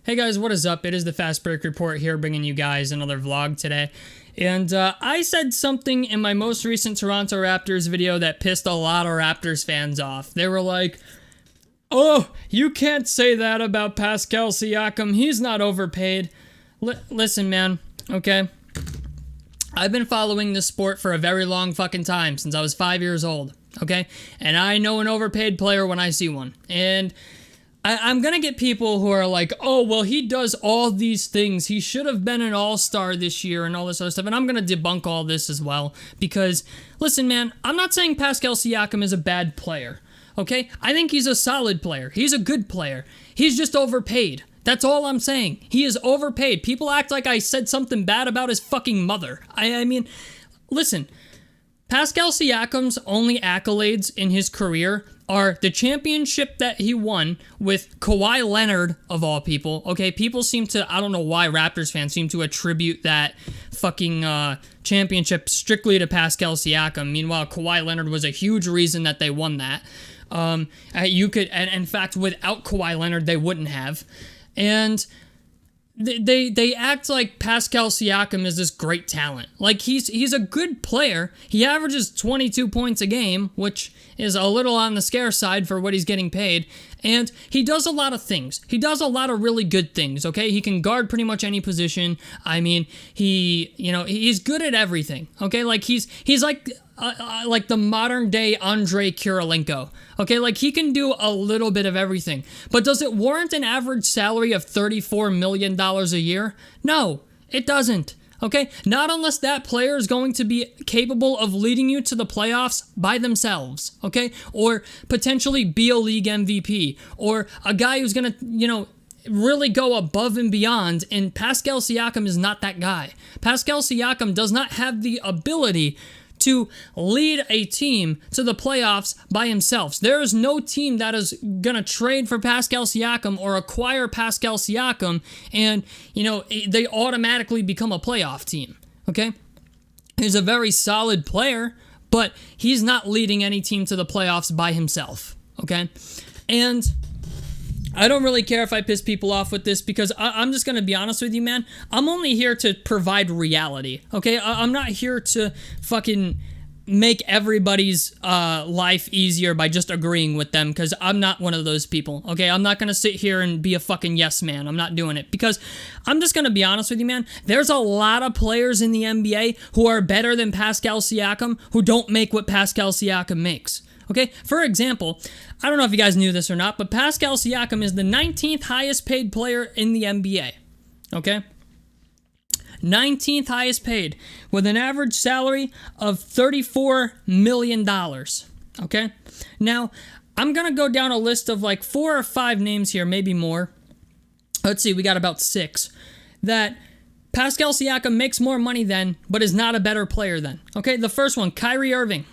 Hey guys, what is up? It is the Fast Break Report here, bringing you guys another vlog today. And I said something in my most recent Toronto Raptors video that pissed a lot of Raptors fans off. They were like, "Oh, you can't say that about Pascal Siakam. He's not overpaid." Listen, man, okay? I've been following this sport for a very long fucking time, since I was 5 years old, okay? And I know an overpaid player when I see one. And I'm going to get people who are like, "Oh, well, he does all these things. He should have been an all-star this year," and all this other stuff. And I'm going to debunk all this as well. Because, listen, man, I'm not saying Pascal Siakam is a bad player, okay? I think he's a solid player. He's a good player. He's just overpaid. That's all I'm saying. He is overpaid. People act like I said something bad about his fucking mother. I mean, listen, Pascal Siakam's only accolades in his career are the championship that he won with Kawhi Leonard, of all people. Okay, people seem to, I don't know why Raptors fans seem to attribute that fucking championship strictly to Pascal Siakam. Meanwhile, Kawhi Leonard was a huge reason that they won that. You could, and in fact, without Kawhi Leonard, they wouldn't have. And they act like Pascal Siakam is this great talent. Like, he's a good player. He averages 22 points a game, which is a little on the scarce side for what he's getting paid. And he does a lot of things. He does a lot of really good things, okay? He can guard pretty much any position. I mean, he's good at everything, okay? Like, he's like the modern day Andre Kirilenko. Okay, like, he can do a little bit of everything. But does it warrant an average salary of $34 million a year? No, it doesn't. Okay, not unless that player is going to be capable of leading you to the playoffs by themselves. Okay, or potentially be a league MVP, or a guy who's going to, really go above and beyond, and Pascal Siakam is not that guy. Pascal Siakam does not have the ability to lead a team to the playoffs by himself. There is no team that is going to trade for Pascal Siakam or acquire Pascal Siakam and, they automatically become a playoff team, okay? He's a very solid player, but he's not leading any team to the playoffs by himself, okay? And I don't really care if I piss people off with this, because I'm just going to be honest with you, man. I'm only here to provide reality, okay? I'm not here to fucking make everybody's life easier by just agreeing with them, because I'm not one of those people, okay? I'm not going to sit here and be a fucking yes man. I'm not doing it, because I'm just going to be honest with you, man. There's a lot of players in the NBA who are better than Pascal Siakam who don't make what Pascal Siakam makes. Okay, for example, I don't know if you guys knew this or not, but Pascal Siakam is the 19th highest paid player in the NBA. Okay? 19th highest paid, with an average salary of $34 million. Okay? Now, I'm going to go down a list of like 4 or 5 names here, maybe more. Let's see, we got about 6. That Pascal Siakam makes more money than, but is not a better player than. Okay, the first one, Kyrie Irving.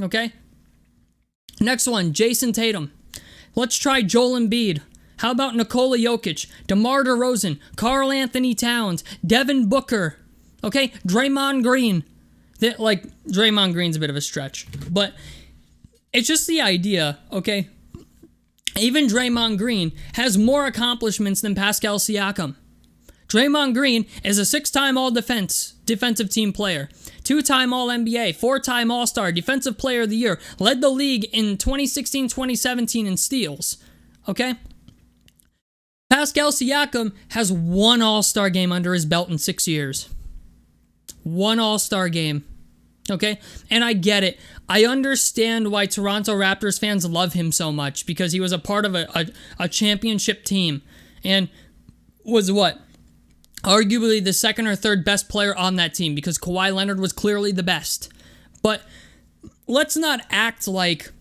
Okay? Next one, Jason Tatum. Let's try Joel Embiid. How about Nikola Jokic, DeMar DeRozan, Karl Anthony Towns, Devin Booker, okay? Draymond Green. Draymond Green's a bit of a stretch, but it's just the idea, okay? Even Draymond Green has more accomplishments than Pascal Siakam. Draymond Green is a 6-time All-Defensive Team player, 2-time All-NBA, 4-time All-Star, Defensive Player of the Year, led the league in 2016-2017 in steals, okay? Pascal Siakam has 1 All-Star game under his belt in 6 years. 1 All-Star game, okay? And I get it. I understand why Toronto Raptors fans love him so much, because he was a part of a championship team and was arguably the second or third best player on that team, because Kawhi Leonard was clearly the best. But let's not act like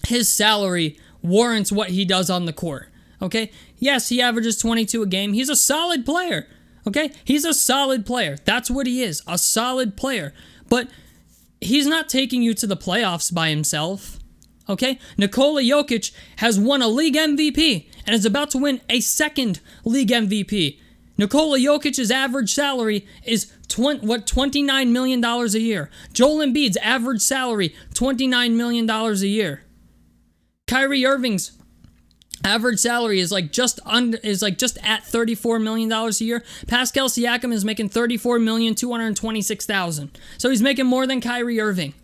his salary warrants what he does on the court, okay? Yes, he averages 22 a game. He's a solid player, okay? He's a solid player. That's what he is, a solid player. But he's not taking you to the playoffs by himself, okay? Nikola Jokic has won a league MVP and is about to win a second league MVP. Nikola Jokic's average salary is $29 million a year. Joel Embiid's average salary, $29 million a year. Kyrie Irving's Average salary is like just at $34 million a year. Pascal Siakam is making $34,226,000. So he's making more than Kyrie Irving.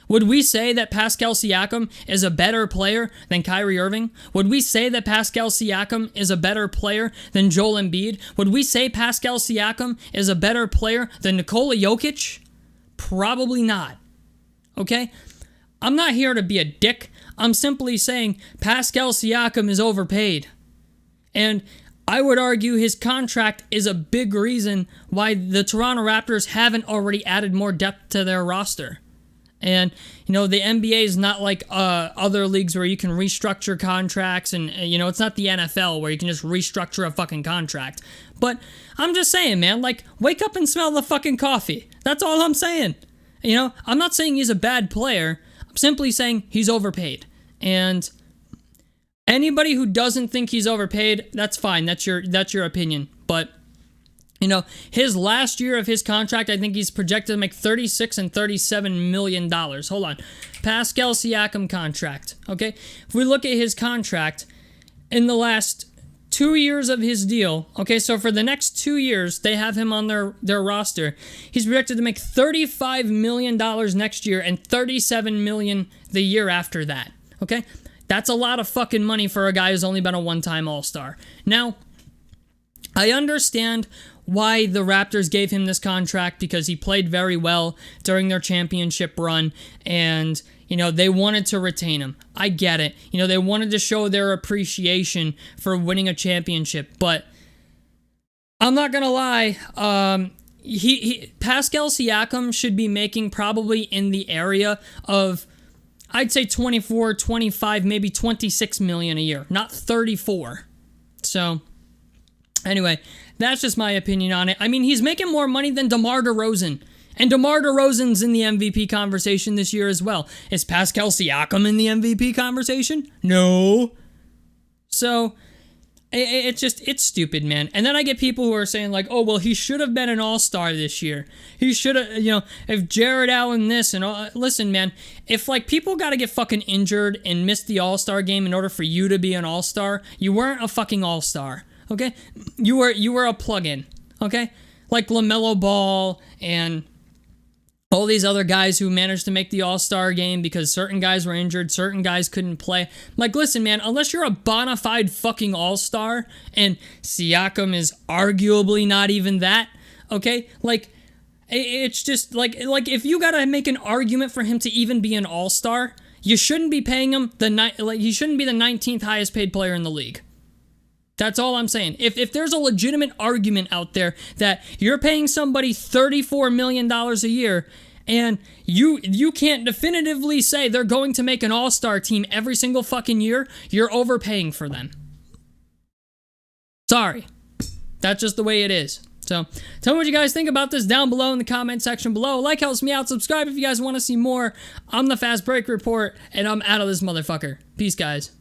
Would we say that Pascal Siakam is a better player than Kyrie Irving? Would we say that Pascal Siakam is a better player than Joel Embiid? Would we say Pascal Siakam is a better player than Nikola Jokic? Probably not. Okay? I'm not here to be a dick. I'm simply saying Pascal Siakam is overpaid. And I would argue his contract is a big reason why the Toronto Raptors haven't already added more depth to their roster. And, you know, the NBA is not like other leagues where you can restructure contracts and, you know, it's not the NFL where you can just restructure a fucking contract. But I'm just saying, man, like, wake up and smell the fucking coffee. That's all I'm saying. You know, I'm not saying he's a bad player. I'm simply saying he's overpaid. And anybody who doesn't think he's overpaid, that's fine. That's your opinion. But, you know, his last year of his contract, I think he's projected to make $36 and $37 million. Hold on. Pascal Siakam contract. Okay? If we look at his contract, in the last 2 years of his deal, okay, so for the next 2 years, they have him on their roster. He's projected to make $35 million next year and $37 million the year after that. Okay? That's a lot of fucking money for a guy who's only been a one-time All-Star. Now, I understand why the Raptors gave him this contract, because he played very well during their championship run, and, you know, they wanted to retain him. I get it. You know, they wanted to show their appreciation for winning a championship, but I'm not gonna lie, Pascal Siakam should be making probably in the area of, I'd say 24, 25, maybe 26 million a year, not 34. So, anyway, that's just my opinion on it. I mean, he's making more money than DeMar DeRozan. And DeMar DeRozan's in the MVP conversation this year as well. Is Pascal Siakam in the MVP conversation? No. So, it's stupid, man. And then I get people who are saying like, oh, well, he should have been an all-star this year. He should have, you know, if Jared Allen this and all. Listen, man, if like people got to get fucking injured and miss the all-star game in order for you to be an all-star, you weren't a fucking all-star. Okay? You were a plug-in. Okay? Like LaMelo Ball and all these other guys who managed to make the All-Star game because certain guys were injured, certain guys couldn't play. Like, listen, man, unless you're a bona fide fucking All-Star, and Siakam is arguably not even that, okay? Like, it's just, like if you gotta make an argument for him to even be an All-Star, you shouldn't be paying him he shouldn't be the 19th highest paid player in the league. That's all I'm saying. If there's a legitimate argument out there that you're paying somebody $34 million a year and you can't definitively say they're going to make an all-star team every single fucking year, you're overpaying for them. Sorry. That's just the way it is. So, tell me what you guys think about this down below in the comment section below. Like helps me out. Subscribe if you guys want to see more. I'm the Fast Break Report, and I'm out of this motherfucker. Peace, guys.